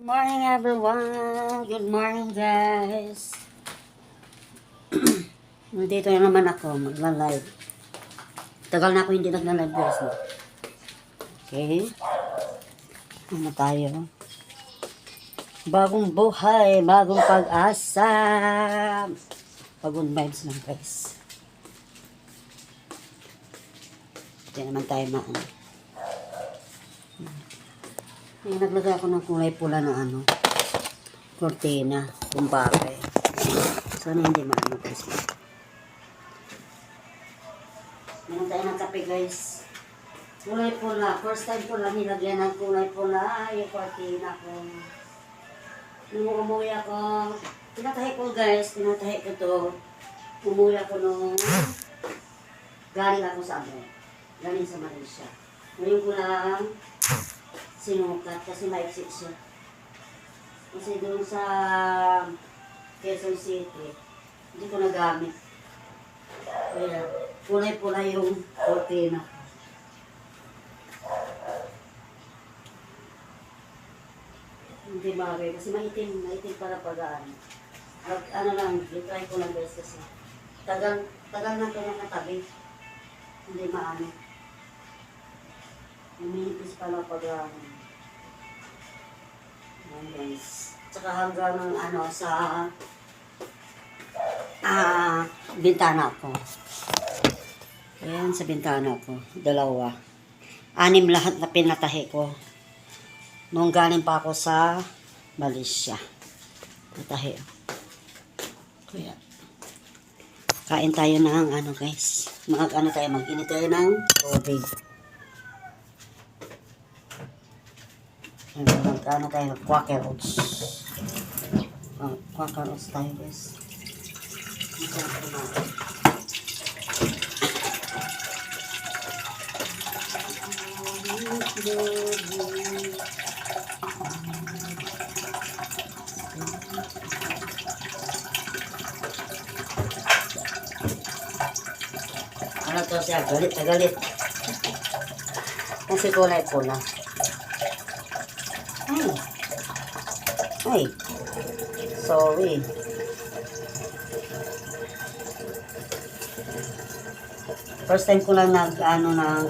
Morning everyone! Good morning guys! Nandito na naman ako, magla-live. Tagal na ako hindi nagla-live guys. No? Okay. Ano tayo? Bagong buhay, bagong pag-asa. Bagong vibes lang guys. Hindi naman tayo maano. Naglagay ako ng kulay pula na cortina, kung bakit. Sana hindi maano guys. Meron tayo ng kape guys. Kulay pula. First time ko lang nilagyan ng kulay pula. Yung cortina ko. Nung umuwi ako, pinatahi ko guys. Pinatahi ko to. Umuwi ako nung galing ako sa abroad. Galing sa Malaysia. Ngayon ko lang sinukat kasi maiksi siya. Kasi doon sa Quezon City, hindi ko nagamit. Kaya kulay pula yung cortina. Hindi bagay kasi maitim para pagaan. Ano lang, try ko lang guys kasi tagal na ito nakatabi. Hindi maano. Uminipis pala pagaan. Ayan guys. Tsaka hanggang sa bintana ko. Ayan sa bintana ko. 2. 6 lahat na pinatahi ko. Nung galing pa ako sa Malaysia. Natahi. Kaya kain tayo ng guys. Mag-init tayo ng tubig. Mag-ano tayo, Quaker Oats. Quaker Oats tayo guys. Ano to siya? Galit na galit. Kasi kulay pula. Ay. Sorry. First time ko lang ng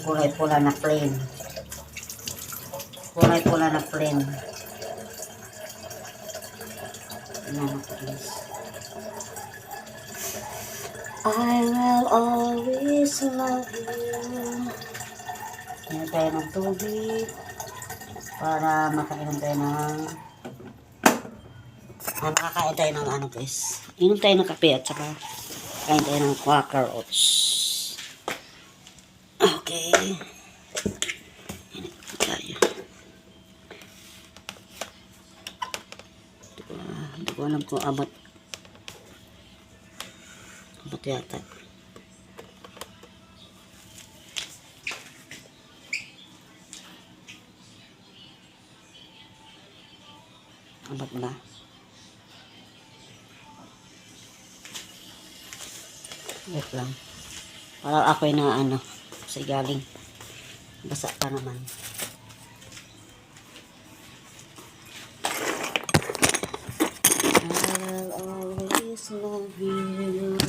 kulay pula na plain. Kulay pula na plain. Tingnan natin guys. I will always love you. Tingnan tayo ng tubig para makainom tayo ng makakain tayo ng guys. Inom tayo ng kape at saka kain tayo ng Quaker Oats. Okay. Inom tayo. Hindi ko alam kung abot yata. Abot ba? Wait lang. Para ako'y na kasi galing. Basa pa naman. I'll always love you.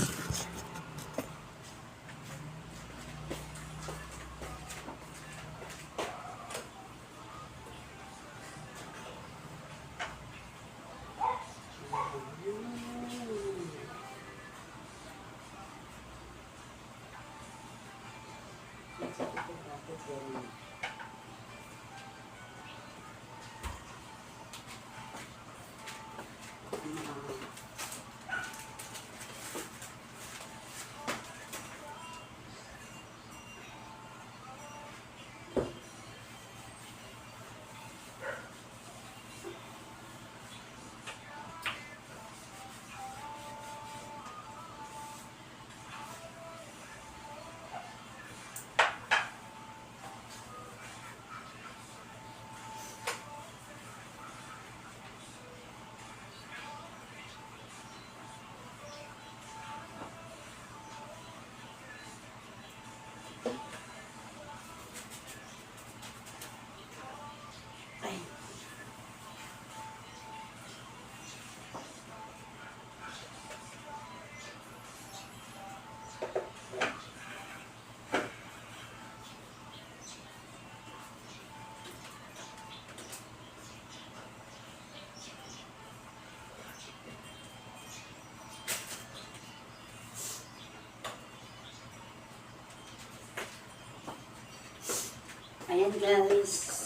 guys.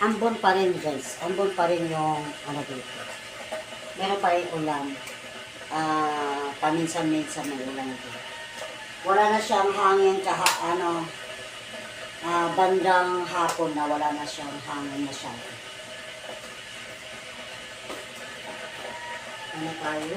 Ambon pa rin guys. Ambon pa rin yung ano dito. Meron pa rin ulan. Paminsan-minsan may ulan dito. Wala na siyang hangin bandang hapon na wala na siyang hangin masyado. Ano tayo?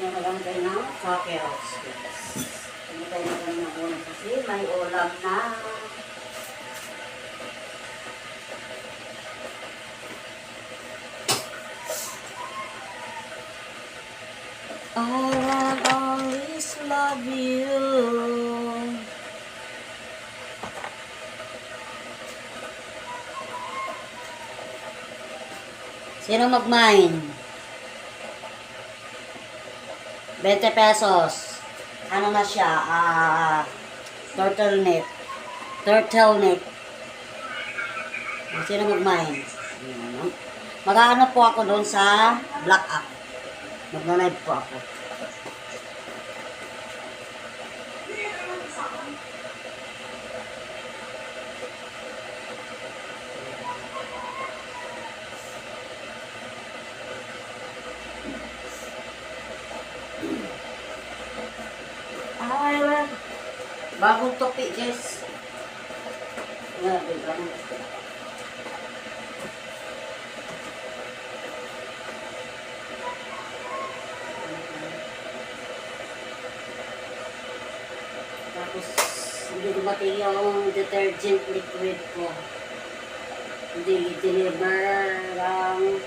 Kaya maganda tayo ng cockles. Kaya tayo maganda ng ulam kasi may ulam na. I will always love you. Sino mag-mine? 20 pesos. Ano na siya? Turtleneck. Turtleneck. Sino mag-mine? Mag-ano po ako doon sa Black App. Mag-live po ako. Bagong topi, guys. Bagong topi. Tapos, hindi dumating yung detergent liquid ko. Hindi deliver lang.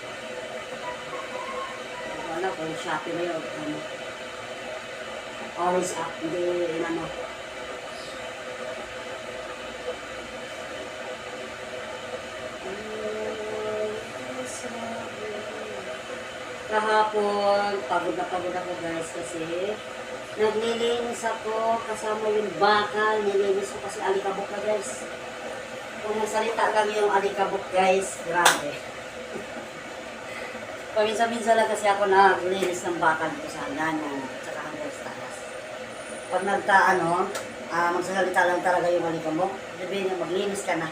Wala kung Shopee na yun. Always up. Hindi, kahapon, pagod na ako guys kasi naglilinis ako kasama yung bakal, nilinis ko kasi alikabok na guys. Kung magsalita lang yung alikabok guys, grabe. Paminsan-minsan lang kasi ako naglilinis ng bakal ko sa hangganan at saka hanggang sa taas. Pag magsasalita lang talaga yung alikabok, sabihin niya maglinis ka na.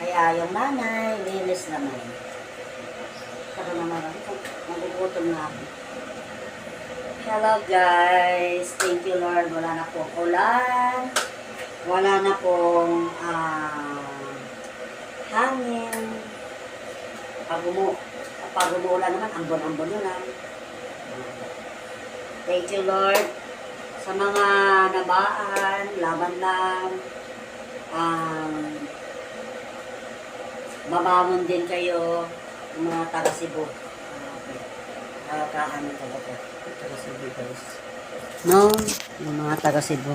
Kaya yung nanay, linis naman. Saka naman ako, magugutom na ako. Hello guys, thank you Lord, wala na pong ulan, wala na pong hangin. Pag umuulan naman, ambon-ambon yun lang. Thank you Lord, sa mga nabaan, laban lang, mabangon din kayo, yung mga taga Cebu. Kaano talaga. Taga Cebu guys. No? Yung mga taga Cebu.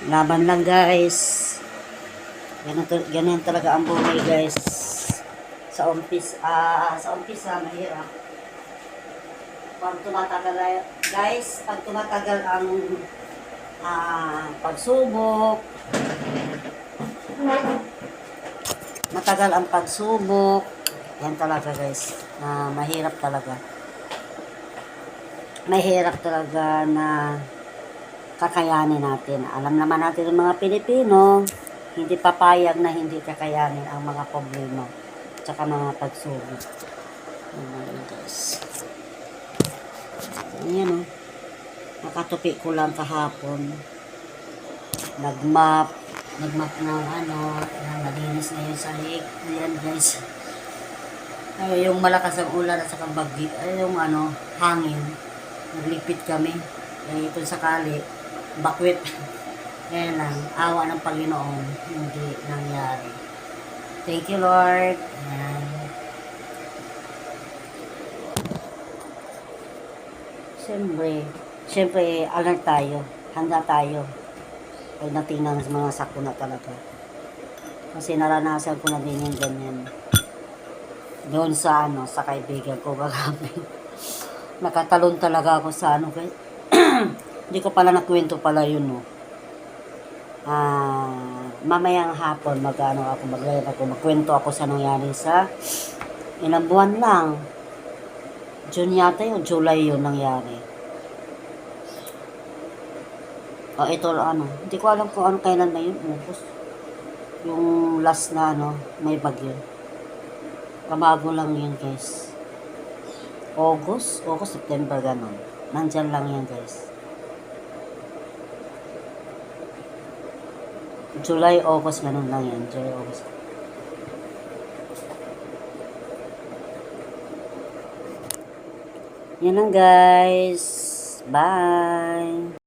Laban lang guys. Ganyan talaga ang buhay guys. Sa umpisa mahirap. Pag tumatagal guys, pag tumatagal ang pagsubok, matagal ang pagsubok, yan talaga guys, mahirap talaga. Mahirap talaga na kakayanin natin. Alam naman natin ng mga Pilipino, hindi papayag na hindi kakayanin ang mga problema. tsaka mga pagsugod. Ayan guys. Ayan o. Nakatupi ko lang kahapon. Nagmap ng ano, nalinis na yung sahig. Ayan guys. Ay, yung malakas ang ulan at saka bagyo, ay yung ano, hangin. Naglipit kami. Eh, ito sakali, bakwit. Ayan lang, awa ng Panginoon, hindi nangyari. Thank you, Lord. Ayan. Siyempre, alert tayo. Handa tayo. Pagdating ng mga sakuna talaga. Kasi naranasan ko na din yung ganyan. Doon sa ano, sa kaibigan ko kagabi. Nakatalon talaga ako sa ano. Hindi ko pala nakwento pala yun, no. Mamayang hapon magkwento ako sa nangyari sa ilang buwan lang. June yata yun, July yun nangyari. Ito ano, hindi ko alam kung ano kailan na yun, August. Yung last na ano, may bagyo. Kabago lang yun guys. August, September, ganon. Nandyan lang yan guys. July, August, ganun lang yan. July, August. Yan lang guys. Bye!